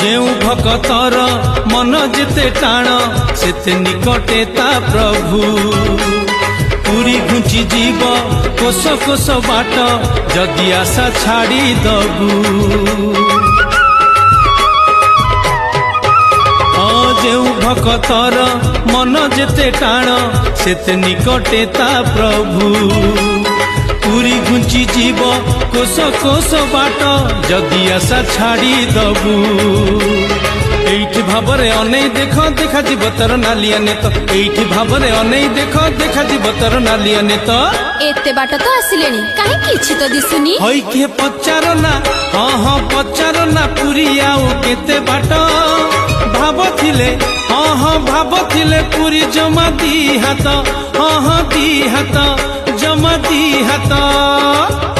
जेउ भक्तर मन जेते टाण सेते निकटे ता प्रभु पूरी घुंची जीव कोस कोस बाट जदि आशा छाड़ी दबू जेउ भक्तर मन जेते टाण सेते निकटे ता प्रभु पूरी घुंची जीव कोस कोस बाट जदि आशा छाड़ी दबू एइठी भावरे अनै देख देखा जीव तर नालिया नेत एइठी भावरे अनै देख देखा जीव तर नालिया नेत एते बाट तो आसिलेनी काहे किछि तो दिसुनी होई के पचारो ना हां पचारो ना पूरी आउ केते बाट भाव थिले हां भाव थिले पूरी जमा दी हाथ हां दी हाथ जमा दी हाथ